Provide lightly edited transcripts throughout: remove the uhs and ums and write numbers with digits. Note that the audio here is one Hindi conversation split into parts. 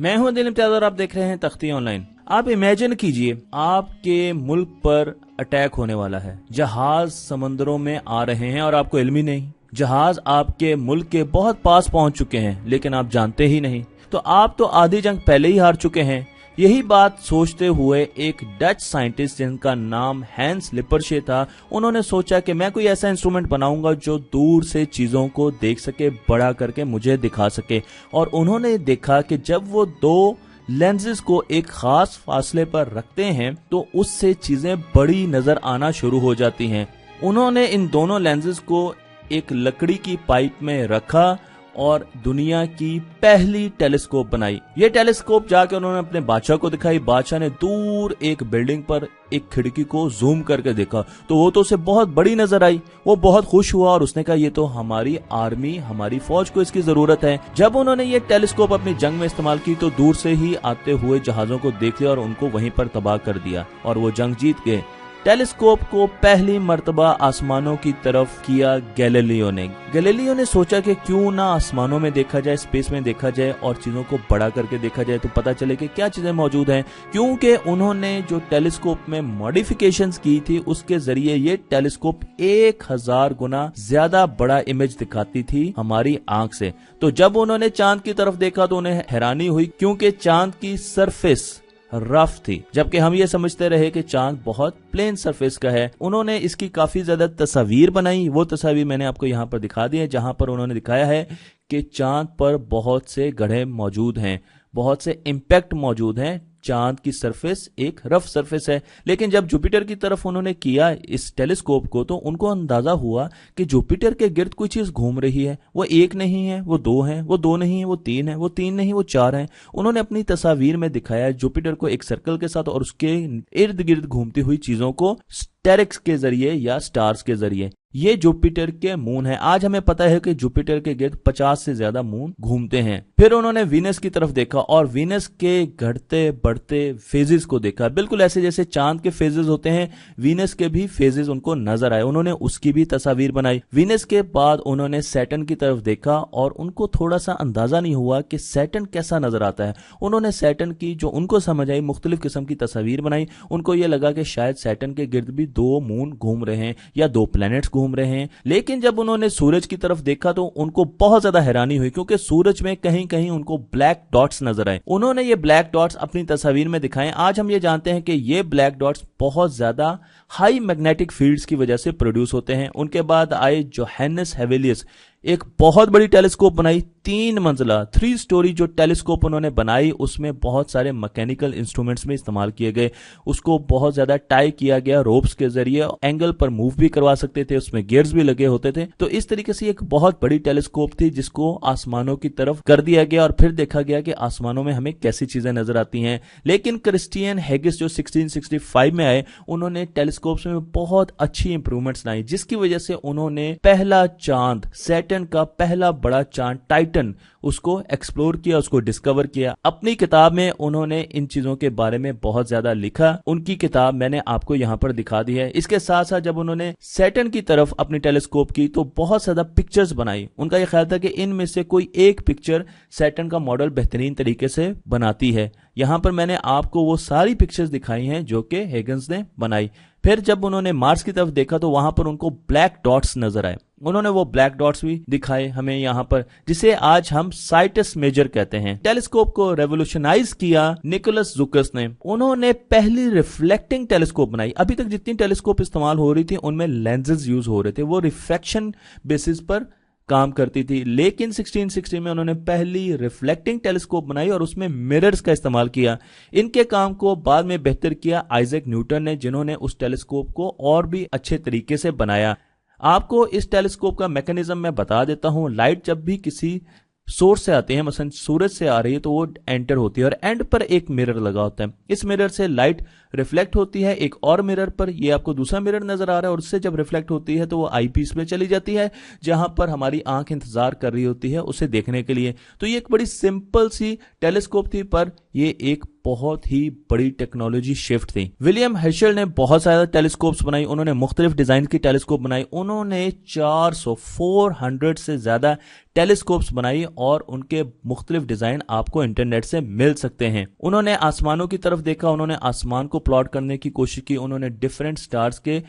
मैं हूं दिल इम्तियाज और आप देख रहे हैं तख्ती ऑनलाइन। आप इमेजिन कीजिए आपके मुल्क पर अटैक होने वाला है, जहाज समंदरों में आ रहे हैं और आपको इल्म ही नहीं। जहाज आपके मुल्क के बहुत पास पहुंच चुके हैं लेकिन आप जानते ही नहीं। तो आप तो आधी जंग पहले ही हार चुके हैं। यही बात सोचते हुए एक डच साइंटिस्ट जिनका नाम हैंस लिपरशे था, उन्होंने सोचा कि मैं कोई ऐसा इंस्ट्रूमेंट बनाऊंगा जो दूर से चीजों को देख सके, बड़ा करके मुझे दिखा सके। और उन्होंने देखा कि जब वो दो लेंसेज को एक खास फासले पर रखते हैं तो उससे चीजें बड़ी नजर आना शुरू हो जाती हैं। उन्होंने इन दोनों लेंसेज को एक लकड़ी की पाइप में रखा और दुनिया की पहली टेलीस्कोप बनाई। ये टेलीस्कोप जाके उन्होंने अपने बादशाह को दिखाई। बादशाह ने दूर एक बिल्डिंग पर एक खिड़की को जूम करके देखा तो वो तो उसे बहुत बड़ी नजर आई। वो बहुत खुश हुआ और उसने कहा ये तो हमारी आर्मी, हमारी फौज को इसकी जरूरत है। जब उन्होंने ये टेलीस्कोप अपनी जंग में इस्तेमाल की तो दूर से ही आते हुए जहाजों को देख लिया और उनको वहीं पर तबाह कर दिया और वो जंग जीत गए। टेलीस्कोप को पहली मर्तबा आसमानों की तरफ किया गैलीलियो ने। गैलीलियो ने सोचा कि क्यों ना आसमानों में देखा जाए, स्पेस में देखा जाए और चीजों को बड़ा करके देखा जाए तो पता चले कि क्या चीजें मौजूद हैं। क्योंकि उन्होंने जो टेलीस्कोप में मॉडिफिकेशंस की थी उसके जरिए ये टेलीस्कोप 1000 गुना ज्यादा बड़ा इमेज दिखाती थी हमारी आंख से। तो जब उन्होंने चांद की तरफ देखा तो उन्हें हैरानी हुई क्योंकि चांद की सरफेस रफ थी, जबकि हम ये समझते रहे कि चांद बहुत प्लेन सरफेस का है। उन्होंने इसकी काफी ज्यादा तस्वीर बनाई। वो तस्वीर मैंने आपको यहाँ पर दिखा दी है, जहां पर उन्होंने दिखाया है कि चांद पर बहुत से गड्ढे मौजूद हैं, बहुत से इम्पैक्ट मौजूद हैं। चांद की सरफेस एक रफ सरफेस है। लेकिन जब जुपिटर की तरफ उन्होंने किया इस टेलीस्कोप को तो उनको अंदाजा हुआ कि जुपिटर के गिर्द कोई चीज घूम रही है। वो एक नहीं है, वो दो है, वो दो नहीं है, वो तीन है, वो तीन नहीं, वो चार है। उन्होंने अपनी तस्वीर में दिखाया जुपिटर को एक सर्कल के साथ और उसके इर्द गिर्द घूमती हुई चीजों को स्टेरिक्स के जरिए या स्टार्स के जरिए। ये जुपिटर के मून है। आज हमें पता है कि जुपिटर के गिर्द 50 से ज्यादा मून घूमते हैं। फिर उन्होंने वीनस की तरफ देखा और वीनस के घटते बढ़ते फेजेस को देखा। बिल्कुल ऐसे जैसे चांद के फेजेस होते हैं, वीनस के भी फेजेस उनको नजर आए। उन्होंने उसकी भी तस्वीर बनाई। वीनस के बाद उन्होंने सैटर्न की तरफ देखा और उनको थोड़ा सा अंदाजा नहीं हुआ कि सैटर्न कैसा नजर आता है। उन्होंने सैटर्न की जो उनको समझ आई मुख्तलिफ किस्म की तस्वीर बनाई। उनको यह लगा कि शायद सैटर्न के गिर्द भी दो मून घूम रहे हैं या दो प्लैनेट्स घूम रहे हैं। लेकिन जब उन्होंने सूरज की तरफ देखा तो उनको बहुत ज्यादा हैरानी हुई क्योंकि सूरज में कहीं कहीं उनको ब्लैक डॉट्स नजर आए। उन्होंने ये ब्लैक डॉट्स अपनी तस्वीर में दिखाए। आज हम ये जानते हैं कि ये ब्लैक डॉट्स बहुत ज्यादा हाई मैग्नेटिक फील्ड्स की वजह से प्रोड्यूस होते हैं। उनके बाद आए जोहानस हेवेलियस, एक बहुत बड़ी टेलीस्कोप बनाई, 3 मंजिला 3 स्टोरी जो टेलीस्कोप उन्होंने बनाई उसमें बहुत सारे मैकेनिकल इंस्ट्रूमेंट्स में इस्तेमाल किए गए। उसको बहुत ज्यादा टाई किया गया रोप्स के जरिए, एंगल पर मूव भी करवा सकते थे, उसमें गियर्स भी लगे होते थे। तो इस तरीके से एक बहुत बड़ी टेलीस्कोप थी जिसको आसमानों की तरफ कर दिया गया और फिर देखा गया कि आसमानों में हमें कैसी चीजें नजर आती हैं। लेकिन क्रिस्टियन हेगिस जो 1665 में आए, उन्होंने टेलीस्कोप्स में बहुत अच्छी इंप्रूवमेंट्स लाई जिसकी वजह से उन्होंने पहला चांद, सैटर्न का पहला बड़ा चांद टाइटन, उसको एक्सप्लोर किया, उसको डिस्कवर किया। अपनी किताब में उन्होंने इन चीजों के बारे में बहुत ज्यादा लिखा। उनकी किताब मैंने आपको यहां पर दिखा दी है। इसके साथ साथ जब उन्होंने सैटर्न की तरफ अपनी टेलीस्कोप की तो बहुत ज्यादा पिक्चर्स बनाई। उनका यह ख्याल था कि इनमें से कोई एक पिक्चर सैटर्न का मॉडल बेहतरीन तरीके से बनाती है। यहां पर मैंने आपको वो सारी पिक्चर्स दिखाई हैं जो कि हेगन्स ने बनाई। फिर जब उन्होंने मार्स की तरफ देखा तो वहां पर उनको ब्लैक डॉट्स नजर आए। उन्होंने वो ब्लैक डॉट्स भी दिखाए हमें यहां पर, जिसे आज हम साइटस मेजर कहते हैं। टेलीस्कोप को रेवोल्यूशनाइज किया निकोलस जुकस ने। उन्होंने पहली रिफ्लेक्टिंग टेलीस्कोप बनाई। अभी तक जितनी टेलीस्कोप इस्तेमाल हो रही थी उनमें लेंसेज यूज हो रहे थे, वो रिफ्रैक्शन बेसिस पर काम करती थी। लेकिन 1660 में उन्होंने पहली रिफ्लेक्टिंग टेलीस्कोप बनाई और उसमें मिरर्स का इस्तेमाल किया। इनके काम को बाद में बेहतर किया आइजैक न्यूटन ने, जिन्होंने उस टेलीस्कोप को और भी अच्छे तरीके से बनाया। आपको इस टेलीस्कोप का मैकेनिज्म मैं बता देता हूं। लाइट जब भी किसी सोर्स से आती है, मसलन सूरज से आ रही है, तो वो एंटर होती है और एंड पर एक मिरर लगा होता है। इस मिरर से लाइट रिफ्लेक्ट होती है एक और मिरर पर, ये आपको दूसरा मिरर नजर आ रहा है, और उससे जब रिफ्लेक्ट होती है तो वो आई पीस में चली जाती है जहां पर हमारी आंख इंतजार कर रही होती है उसे देखने के लिए। तो ये एक बड़ी सिंपल सी टेलीस्कोप थी, पर ये एक बहुत ही बड़ी टेक्नोलॉजी शिफ्ट थी। विलियम हर्शल ने बहुत सारे टेलीस्कोप्स बनाई, उन्होंने मुख्तलिफ डिजाइन की टेलीस्कोप बनाई, उन्होंने 400 से ज्यादा टेलीस्कोप्स बनाई और उनके मुख्तलिफ डिजाइन आपको इंटरनेट से मिल सकते हैं। उन्होंने आसमानों की तरफ देखा, उन्होंने आसमान को प्लॉट करने की कोशिश की, उन्होंने डिफरेंट स्टार्स के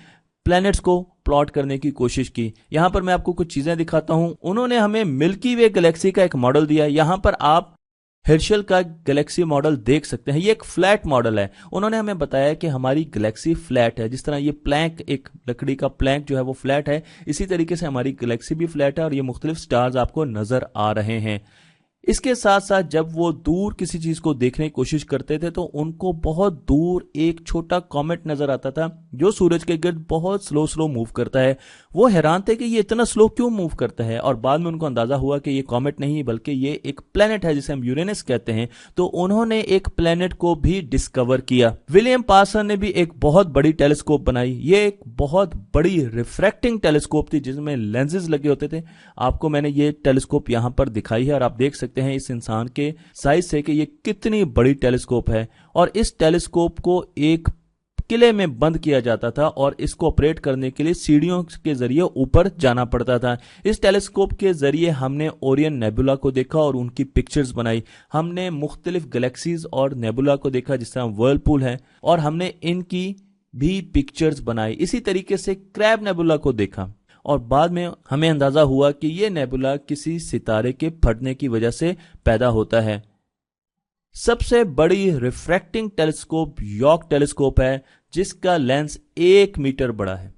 प्लैनेट्स को प्लॉट करने की कोशिश की। यहां पर मैं आपको कुछ चीजें दिखाता हूं। उन्होंने हमें मिल्की वे गैलेक्सी का एक मॉडल दिया। यहां पर आप हर्शल का गैलेक्सी मॉडल देख सकते हैं। ये एक फ्लैट मॉडल है। उन्होंने हमें बताया कि हमारी गैलेक्सी फ्लैट है। जिस तरह ये प्लैंक, एक लकड़ी का प्लैंक जो है वो फ्लैट है, इसी तरीके से हमारी गैलेक्सी भी फ्लैट है और ये मुख्तलिफ स्टार्स आपको नजर आ रहे हैं। इसके साथ साथ जब वो दूर किसी चीज को देखने की कोशिश करते थे तो उनको बहुत दूर एक छोटा कॉमेट नजर आता था जो सूरज के गिर्द बहुत स्लो स्लो मूव करता है। वो हैरान थे कि ये इतना स्लो क्यों मूव करता है, और बाद में उनको अंदाजा हुआ कि ये कॉमेट नहीं बल्कि ये एक प्लेनेट है जिसे हम यूरेनस कहते हैं। तो उन्होंने एक प्लेनेट को भी डिस्कवर किया। विलियम पार्सन ने भी एक बहुत बड़ी टेलीस्कोप बनाई। ये एक बहुत बड़ी रिफ्रैक्टिंग टेलीस्कोप थी जिसमें लेंसेज लगे होते थे। आपको मैंने ये टेलीस्कोप यहां पर दिखाई है और आप देख सकते हैं इस इंसान के साइज से कि ये कितनी बड़ी टेलीस्कोप है। और इस टेलीस्कोप को एक किले में बंद किया जाता था और इसको ऑपरेट करने के लिए सीढ़ियों के जरिए ऊपर जाना पड़ता था। इस टेलीस्कोप के जरिए हमने ओरियन नेबुला को देखा और उनकी पिक्चर्स बनाई। हमने मुख्तलिफ गैलेक्सीज और नेबुला को देखा जिस तरह वर्लपूल है, और हमने इनकी भी पिक्चर्स बनाई। इसी तरीके से क्रैब नेबुला को देखा और बाद में हमें अंदाजा हुआ कि यह नेबुला किसी सितारे के फटने की वजह से पैदा होता है। सबसे बड़ी रिफ्रैक्टिंग टेलीस्कोप यॉर्क टेलीस्कोप है जिसका लेंस 1 मीटर बड़ा है।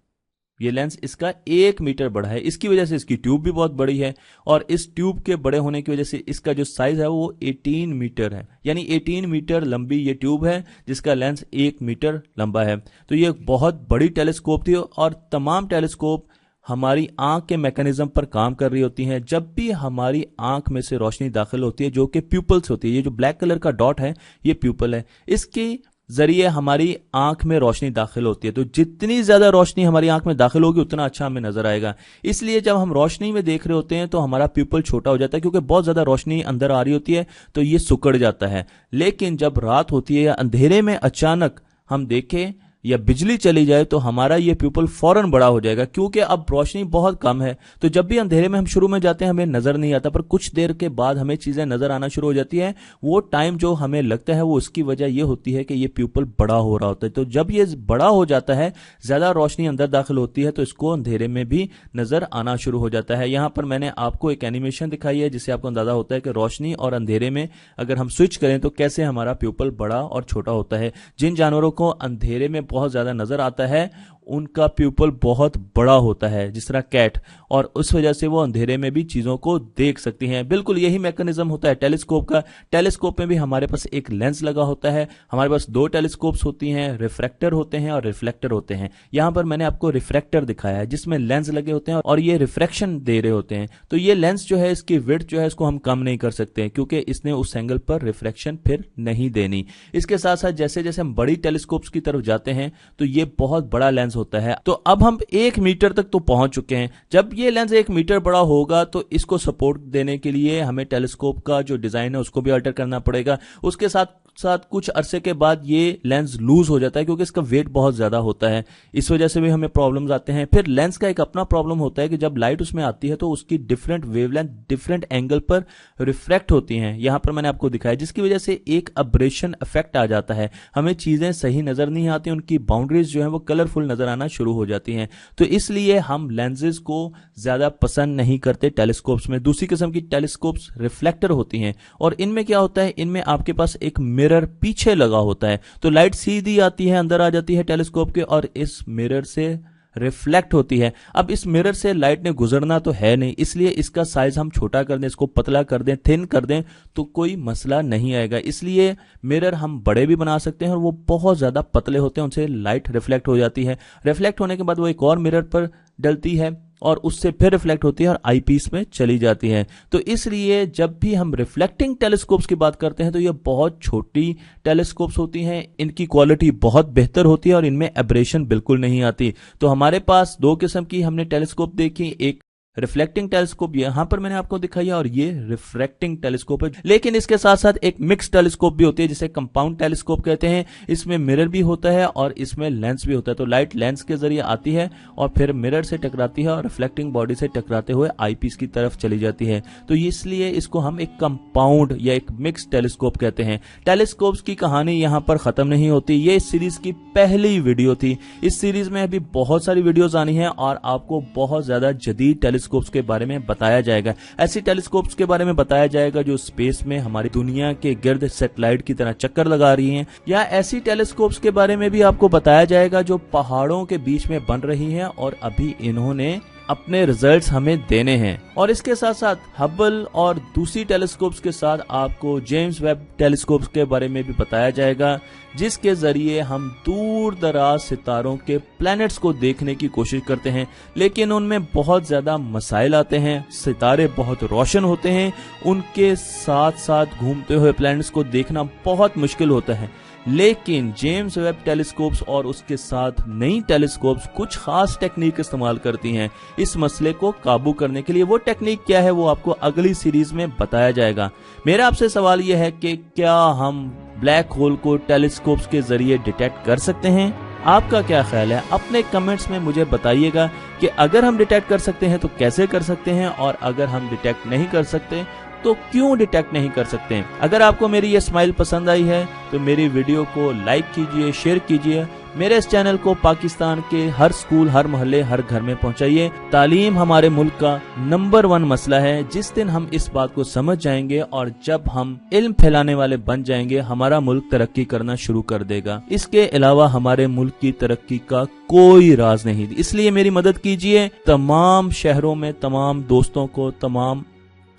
ये लेंस इसका 1 मीटर बड़ा है। इसकी वजह से इसकी ट्यूब भी बहुत बड़ी है और इस ट्यूब के बड़े होने की वजह से इसका जो साइज है वो 18 मीटर है। यानी 18 मीटर लंबी ये ट्यूब है जिसका लेंस 1 मीटर लंबा है। तो ये बहुत बड़ी टेलीस्कोप थी और तमाम टेलीस्कोप हमारी आंख के मैकेनिज्म पर काम कर रही होती हैं। जब भी हमारी आंख में से रोशनी दाखिल होती है जो कि प्यूपल्स होती है, ये जो ब्लैक कलर का डॉट है ये प्यूपल है, इसके जरिए हमारी आंख में रोशनी दाखिल होती है। तो जितनी ज्यादा रोशनी हमारी आंख में दाखिल होगी उतना अच्छा हमें नजर आएगा। इसलिए जब हम रोशनी में देख रहे होते हैं तो हमारा प्यूपल छोटा हो जाता है क्योंकि बहुत ज्यादा रोशनी अंदर आ रही होती है तो ये सिकुड़ जाता है। लेकिन जब रात होती है या अंधेरे में अचानक हम देखें या बिजली चली जाए तो हमारा ये प्यूपल फौरन बड़ा हो जाएगा क्योंकि अब रोशनी बहुत कम है। तो जब भी अंधेरे में हम शुरू में जाते हैं हमें नजर नहीं आता, पर कुछ देर के बाद हमें चीजें नजर आना शुरू हो जाती है। वो टाइम जो हमें लगता है वो उसकी वजह ये होती है कि ये प्यूपल बड़ा हो रहा होता है। तो जब ये बड़ा हो जाता है, ज्यादा रोशनी अंदर दाखिल होती है, तो इसको अंधेरे में भी नजर आना शुरू हो जाता है। यहां पर मैंने आपको एक एनिमेशन दिखाई है जिससे आपको अंदाजा होता है कि रोशनी और अंधेरे में अगर हम स्विच करें तो कैसे हमारा प्यूपल बड़ा और छोटा होता है। जिन जानवरों को अंधेरे में बहुत ज्यादा नजर आता है उनका प्यूपल बहुत बड़ा होता है, जिस तरह कैट, और उस वजह से वो अंधेरे में भी चीजों को देख सकती हैं। बिल्कुल यही मैकेनिज्म होता है टेलीस्कोप का। टेलीस्कोप में भी हमारे पास एक लेंस लगा होता है। हमारे पास 2 टेलीस्कोप्स होती हैं, रिफ्रैक्टर होते हैं और रिफ्लेक्टर होते हैं। यहां पर मैंने आपको रिफ्रैक्टर दिखाया है जिसमें लेंस लगे होते हैं और ये रिफ्रैक्शन दे रहे होते हैं। तो ये लेंस जो है इसकी विड्थ जो है इसको हम कम नहीं कर सकते क्योंकि इसने उस एंगल पर रिफ्रैक्शन फिर नहीं देनी। इसके साथ साथ जैसे जैसे हम बड़ी टेलीस्कोप्स की तरफ जाते हैं तो ये बहुत बड़ा लेंस होता है। तो अब हम 1 मीटर तक तो पहुंच चुके हैं। जब ये लेंस 1 मीटर बड़ा होगा तो इसको सपोर्ट देने के लिए हमें टेलीस्कोप का जो डिजाइन है उसको भी अल्टर करना पड़ेगा। उसके साथ साथ कुछ अरसे के बाद ये लेंस लूज हो जाता है क्योंकि इसका वेट बहुत ज्यादा होता है। इस वजह से भी हमें प्रॉब्लम्स आते हैं। फिर लेंस का एक अपना प्रॉब्लम होता है कि जब लाइट उसमें आती है तो उसकी डिफरेंट वेवलेंथ डिफरेंट एंगल पर रिफ्रैक्ट होती हैं। यहां पर मैंने आपको दिखाया जिसकी वजह से एक अब्रेशन इफेक्ट आ जाता है। हमें चीजें सही नजर नहीं आती, उनकी बाउंड्रीज जो है वो कलरफुल नजर आना शुरू हो जाती हैं। तो इसलिए हम लेंसेज को ज्यादा पसंद नहीं करते टेलीस्कोप्स में। दूसरी किस्म की टेलीस्कोप्स रिफ्लेक्टर होती हैं और इनमें क्या होता है, इनमें आपके पास एक मिरर पीछे लगा होता है। तो लाइट सीधी आती है, अंदर आ जाती है टेलीस्कोप के और इस मिरर से रिफ्लेक्ट होती है। अब इस मिरर से लाइट ने गुजरना तो है नहीं, इसलिए इसका साइज हम छोटा कर दें, इसको पतला कर दें, थिन कर दें तो कोई मसला नहीं आएगा। इसलिए मिरर हम बड़े भी बना सकते हैं और वो बहुत ज्यादा पतले होते हैं, उनसे लाइट रिफ्लेक्ट हो जाती है। रिफ्लेक्ट होने के बाद वो एक और मिरर पर डलती है और उससे फिर रिफ्लेक्ट होती है और आईपीस में चली जाती है। तो इसलिए जब भी हम रिफ्लेक्टिंग टेलीस्कोप्स की बात करते हैं तो ये बहुत छोटी टेलीस्कोप्स होती हैं, इनकी क्वालिटी बहुत बेहतर होती है और इनमें एब्रेशन बिल्कुल नहीं आती। तो हमारे पास 2 किस्म की हमने टेलीस्कोप देखी, एक रिफ्लेक्टिंग टेलीस्कोप यहाँ पर मैंने आपको दिखाई है और ये रिफ्रैक्टिंग टेलीस्कोप है। लेकिन इसके साथ साथ एक मिक्स टेलीस्कोप भी होती है जिसे कंपाउंड टेलीस्कोप कहते हैं। इसमें मिरर भी होता है और इसमें लेंस भी होता है। तो लाइट लेंस के जरिए आती है और फिर मिरर से टकराती है और रिफ्लेक्टिंग बॉडी से टकराते हुए आईपीस की तरफ चली जाती है। तो इसलिए इसको हम एक कंपाउंड या एक मिक्स टेलीस्कोप कहते हैं। टेलीस्कोप्स की कहानी यहाँ पर खत्म नहीं होती। ये इस सीरीज की पहली वीडियो थी। इस सीरीज में अभी बहुत सारी वीडियोस आनी है और आपको बहुत ज्यादा जदीद टेलीस्कोप्स के बारे में बताया जाएगा। ऐसी टेलीस्कोप्स के बारे में बताया जाएगा जो स्पेस में हमारी दुनिया के गिर्द सैटेलाइट की तरह चक्कर लगा रही हैं, या ऐसी टेलीस्कोप्स के बारे में भी आपको बताया जाएगा जो पहाड़ों के बीच में बन रही हैं और अभी इन्होंने अपने रिजल्ट्स हमें देने हैं। और इसके साथ साथ हबल और दूसरी टेलीस्कोप्स के साथ आपको जेम्स वेब टेलीस्कोप्स के बारे में भी बताया जाएगा, जिसके जरिए हम दूर दराज सितारों के प्लैनेट्स को देखने की कोशिश करते हैं। लेकिन उनमें बहुत ज्यादा मसाइल आते हैं। सितारे बहुत रोशन होते हैं, उनके साथ साथ घूमते हुए प्लैनेट्स को देखना बहुत मुश्किल होता है। लेकिन जेम्स वेब टेलीस्कोप्स और उसके साथ नई टेलीस्कोप्स कुछ खास टेक्निक इस्तेमाल करती हैं इस मसले को काबू करने के लिए। वो टेक्निक क्या है वो आपको अगली सीरीज में बताया जाएगा। मेरा आपसे सवाल यह है कि क्या हम ब्लैक होल को टेलीस्कोप्स के जरिए डिटेक्ट कर सकते हैं? आपका क्या ख्याल है? अपने कमेंट्स में मुझे बताइएगा कि अगर हम डिटेक्ट कर सकते हैं तो कैसे कर सकते हैं, और अगर हम डिटेक्ट नहीं कर सकते तो क्यों डिटेक्ट नहीं कर सकते हैं। अगर आपको मेरी ये स्माइल पसंद आई है तो मेरी वीडियो को लाइक कीजिए, शेयर कीजिए। मेरे इस चैनल को पाकिस्तान के हर स्कूल, हर मोहल्ले, हर घर में पहुंचाइए। तालीम हमारे मुल्क का नंबर 1 मसला है। जिस दिन हम इस बात को समझ जाएंगे और जब हम इल्म फैलाने वाले बन जाएंगे, हमारा मुल्क तरक्की करना शुरू कर देगा। इसके अलावा हमारे मुल्क की तरक्की का कोई राज नहीं। इसलिए मेरी मदद कीजिए। तमाम शहरों में तमाम दोस्तों को, तमाम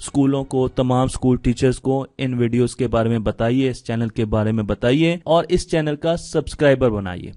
स्कूलों को, तमाम स्कूल टीचर्स को इन वीडियोस के बारे में बताइए, इस चैनल के बारे में बताइए और इस चैनल का सब्सक्राइबर बनाइए।